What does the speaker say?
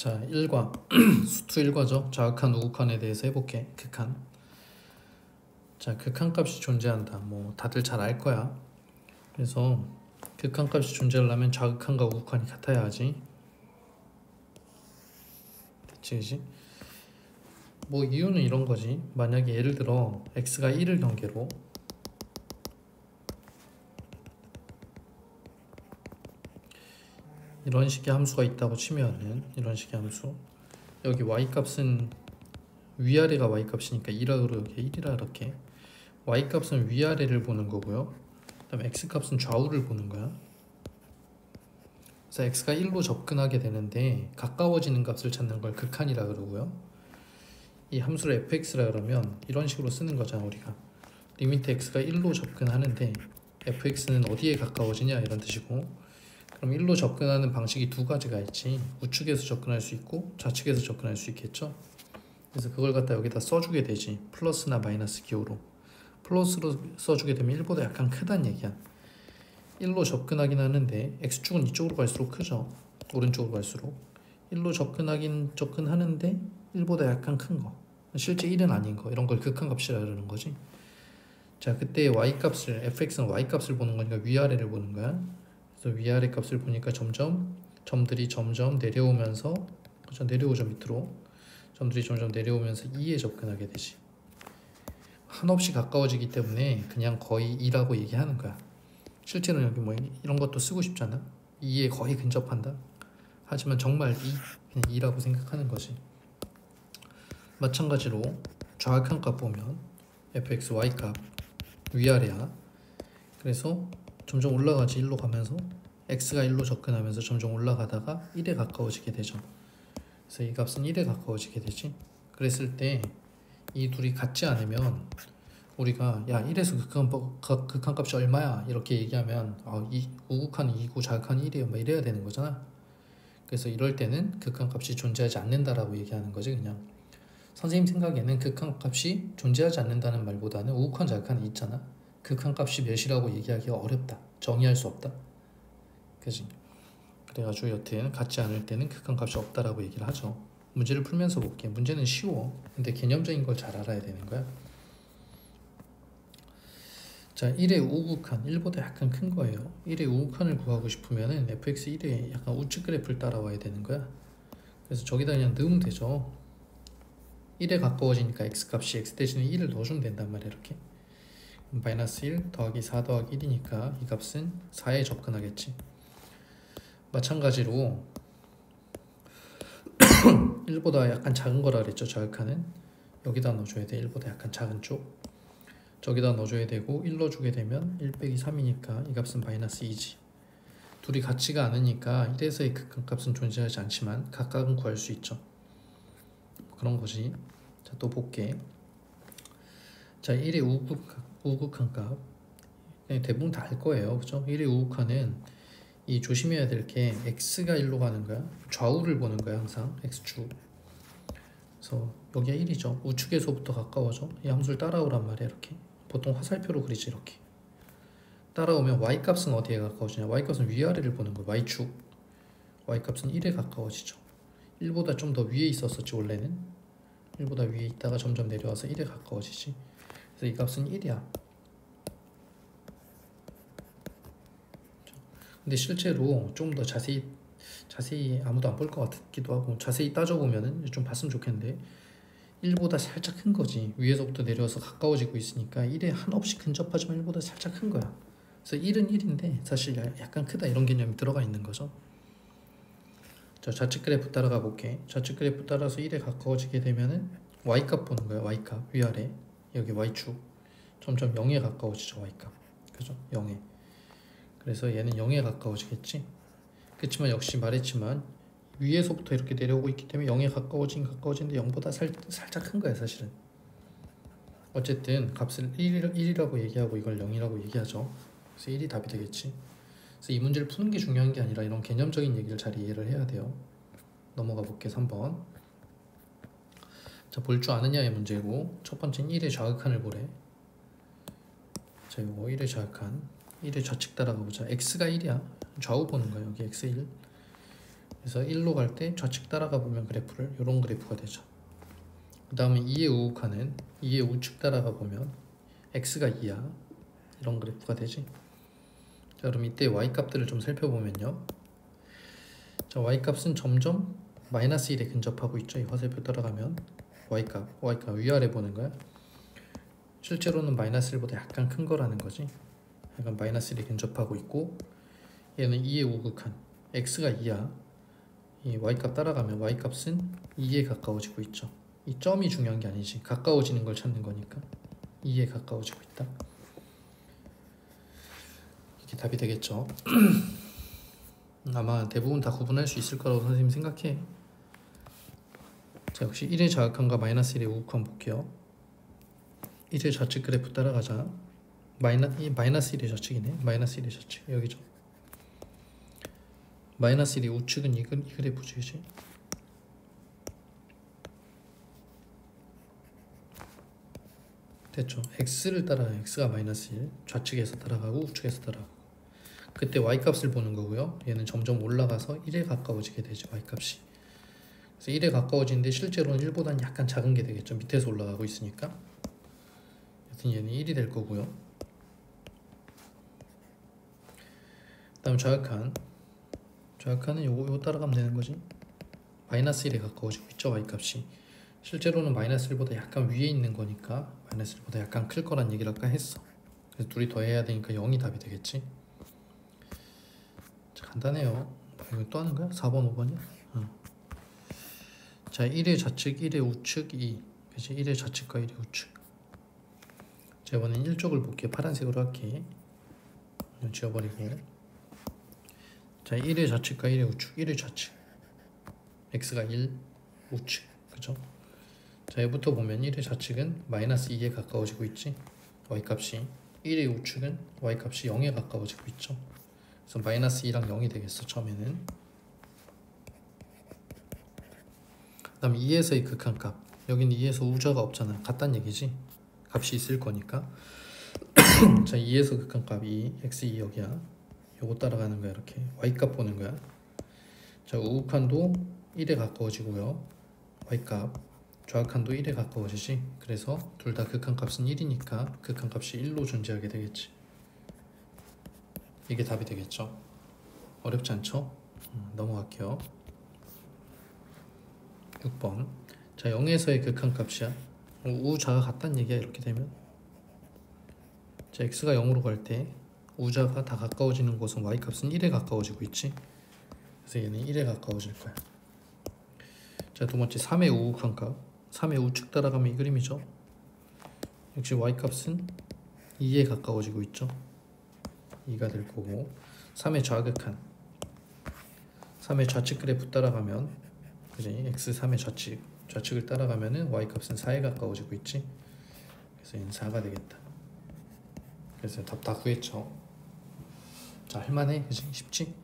자, 1과 수투 1과죠. 자극한 우극한에 대해서 해볼게. 극한. 자, 극한값이 존재한다. 뭐 다들 잘 알 거야. 그래서 극한값이 존재하려면 자극한과 우극한이 같아야 하지. 됐지, 그지? 뭐 이유는 이런 거지. 만약에 예를 들어 x가 1을 경계로 이런 식의 함수가 있다고 치면은, 이런 식의 함수, 여기 y값은 위아래가 y값이니까 1라 그렇게 1이라 그렇게, y값은 위아래를 보는 거고요. 그 다음에 x값은 좌우를 보는 거야. 그래서 x가 1로 접근하게 되는데 가까워지는 값을 찾는 걸 극한이라 그러고요. 이 함수를 fx라 그러면 이런 식으로 쓰는 거잖아. 우리가 리미트 x가 1로 접근하는데 fx는 어디에 가까워지냐 이런 뜻이고, 그럼 1로 접근하는 방식이 두 가지가 있지. 우측에서 접근할 수 있고 좌측에서 접근할 수 있겠죠. 그래서 그걸 갖다 여기다 써주게 되지. 플러스나 마이너스 기호로. 플러스로 써주게 되면 1보다 약간 크다는 얘기야. 1로 접근하긴 하는데 x축은 이쪽으로 갈수록 크죠. 오른쪽으로 갈수록 1로 접근하는데 1보다 약간 큰 거, 실제 1은 아닌 거, 이런 걸 극한값이라 그러는 거지. 자, 그때 y값을, fx는 y값을 보는 거니까 위아래를 보는 거야. 그래서 위아래 값을 보니까 점점 점들이 점점 내려오면서, 그죠? 내려오죠. 밑으로 점들이 점점 내려오면서 2에 접근하게 되지. 한없이 가까워지기 때문에 그냥 거의 2라고 얘기하는 거야. 실제로는 여기 뭐 이런 것도 쓰고 싶잖아. 2에 거의 근접한다. 하지만 정말 2, 그냥 2라고 생각하는 거지. 마찬가지로 좌극한 값 보면 fx, y값 위아래야. 그래서 점점 올라가지. 1로 가면서 x가 1로 접근하면서 점점 올라가다가 1에 가까워지게 되죠. 그래서 이 값은 1에 가까워지게 되지. 그랬을 때 이 둘이 같지 않으면 우리가 야 1에서 극한값이 얼마야 이렇게 얘기하면 이 우극한이 2고 자극한이 1이에요 뭐 이래야 되는 거잖아. 그래서 이럴 때는 극한값이 존재하지 않는다라고 얘기하는 거지. 그냥 선생님 생각에는 극한값이 존재하지 않는다는 말보다는 우극한 자극한이 있잖아. 극한값이 몇이라고 얘기하기가 어렵다. 정의할 수 없다. 그지? 그래가지고 여튼 같지 않을 때는 극한값이 없다라고 얘기를 하죠. 문제를 풀면서 볼게. 문제는 쉬워. 근데 개념적인 걸 잘 알아야 되는 거야. 자, 1의 우극한, 1보다 약간 큰 거예요. 1의 우극한을 구하고 싶으면은 fx 1의 약간 우측 그래프를 따라와야 되는 거야. 그래서 저기다 그냥 넣으면 되죠. 1에 가까워지니까 x값이 x 대신에 1을 넣어주면 된단 말이야. 이렇게 마이너스 1 더하기 4 더하기 1이니까 이 값은 4에 접근하겠지. 마찬가지로 1보다 약간 작은 거라 그랬죠. 자극하는 여기다 넣어줘야 돼. 1보다 약간 작은 쪽 저기다 넣어줘야 되고, 1 넣어주게 되면 1 빼기 3이니까 이 값은 마이너스 2지. 둘이 같지가 않으니까 1에서의 극한값은 존재하지 않지만 각각은 구할 수 있죠. 그런 거지. 자, 또 볼게. 자, 1의 우극한 값 대부분 다 알 거예요. 그죠? 1의 우극한은 이 조심해야 될 게 x가 1로 가는 거야. 좌우를 보는 거야. 항상 x축. 그래서 여기가 1이죠. 우측에서부터 가까워져. 이 함수를 따라오란 말이야. 이렇게 보통 화살표로 그리지. 이렇게 따라오면 y값은 어디에 가까워지냐. y값은 위아래를 보는 거야. y축. y값은 1에 가까워지죠. 1보다 좀 더 위에 있었었지. 원래는 1보다 위에 있다가 점점 내려와서 1에 가까워지지. 그래서 이 값은 1이야. 근데 실제로 좀 더 자세히 아무도 안 볼 것 같기도 하고, 자세히 따져보면은 좀 봤으면 좋겠는데 1보다 살짝 큰 거지. 위에서부터 내려와서 가까워지고 있으니까 1에 한없이 근접하지만 1보다 살짝 큰 거야. 그래서 1은 1인데 사실 약간 크다, 이런 개념이 들어가 있는 거죠. 자, 좌측 그래프 따라가 볼게. 좌측 그래프 따라서 1에 가까워지게 되면은 y값 보는 거야. y값 위아래, 여기 y축 점점 0에 가까워지죠. y값, 그죠? 0에. 그래서 얘는 0에 가까워지겠지. 그렇지만 역시 말했지만 위에서부터 이렇게 내려오고 있기 때문에 0에 가까워지는데 0보다 살짝 큰 거야 사실은. 어쨌든 값을 1이라고 얘기하고 이걸 0이라고 얘기하죠. 그래서 1이 답이 되겠지. 그래서 이 문제를 푸는 게 중요한 게 아니라 이런 개념적인 얘기를 잘 이해를 해야 돼요. 넘어가 볼게. 3번. 자, 볼 줄 아느냐의 문제고, 첫 번째는 1의 좌극한을 보래. 자, 이거 1의 좌극한, 1의 좌측 따라가 보자. x가 1이야. 좌우 보는 거야. 여기 x1. 그래서 1로 갈 때 좌측 따라가 보면 그래프를 이런 그래프가 되죠. 그 다음에 2의 우극한은 2의 우측 따라가 보면 x가 2야 이런 그래프가 되지. 자, 그럼 이때 y값들을 좀 살펴보면요. 자, y값은 점점 마이너스 1에 근접하고 있죠. 이 화살표 따라가면 y값 위아래 보는 거야. 실제로는 마이너스 1보다 약간 큰 거라는 거지. 약간 마이너스 1에 근접하고 있고, 얘는 2의 우극한 x가 2야. 이 y값 따라가면 y값은 2에 가까워지고 있죠. 이 점이 중요한 게 아니지. 가까워지는 걸 찾는 거니까 2에 가까워지고 있다. 이게 답이 되겠죠. 아마 대부분 다 구분할 수 있을 거라고 선생님 생각해. 자, 역시 1의 좌극한과 마이너스 1의 우극한 볼게요. 1의 좌측 그래프 따라가자. 마이너스 1의 좌측이네. 마이너스 1의 좌측 여기죠. 마이너스 1의 우측은 이 그래프지, 그치? 됐죠. x를 따라가요. x가 마이너스 1 좌측에서 따라가고 우측에서 따라가고, 그때 y값을 보는 거고요. 얘는 점점 올라가서 1에 가까워지게 되죠. y값이. 그래서 1에 가까워지는데 실제로는 1보다는 약간 작은 게 되겠죠. 밑에서 올라가고 있으니까. 여튼 얘는 1이 될 거고요. 다음 좌극한은 요거 따라가면 되는 거지. 마이너스 1에 가까워지고 있죠. y값이. 실제로는 마이너스 1보다 약간 위에 있는 거니까 마이너스 1보다 약간 클 거란 얘기를 아까 했어. 그래서 둘이 더해야 되니까 0이 답이 되겠지. 자, 간단해요. 이거 또 하는 거야? 4번 5번이야? 자, 1의 좌측 1의 우측 2, 그치? 1의 좌측과 1의 우측. 자, 이번엔 1쪽을 볼게요. 파란색으로 할게. 이거 지워버리고. 자, 1의 좌측과 1의 우측. 1의 좌측 x가 1, 우측, 그죠? 자, 얘부터 보면 1의 좌측은 마이너스 2에 가까워지고 있지. y값이. 1의 우측은 y값이 0에 가까워지고 있죠. 그래서 마이너스 2랑 0이 되겠어. 처음에는. 그 다음 2에서의 극한값. 여기는 2에서 우좌가 없잖아. 같다는 얘기지. 값이 있을 거니까. 자, 2에서 극한값 2, x2 여기야. 요거 따라가는 거야. 이렇게 y값 보는 거야. 자, 우극한도 1에 가까워지고요. y값. 좌극한도 1에 가까워지지. 그래서 둘 다 극한값은 1이니까 극한값이 1로 존재하게 되겠지. 이게 답이 되겠죠. 어렵지 않죠? 넘어갈게요. 6번. 자, 0에서의 극한값이야. 우좌가 같다는 얘기야. 이렇게 되면. 자, x가 0으로 갈 때 우좌가 다 가까워지는 곳은 y값은 1에 가까워지고 있지. 그래서 얘는 1에 가까워질 거야. 자, 두 번째 3의 우극한값. 3의 우측 따라가면 이 그림이죠. 역시 y값은 2에 가까워지고 있죠. 2가 될 거고, 3의 좌극한. 3의 좌측 그래프 따라가면, 그지? x 3의 좌측을 따라가면은 y값은 4에 가까워지고 있지. 그래서 얘는 4가 되겠다. 그래서 답 다 구했죠. 자, 할만해, 그지? 쉽지?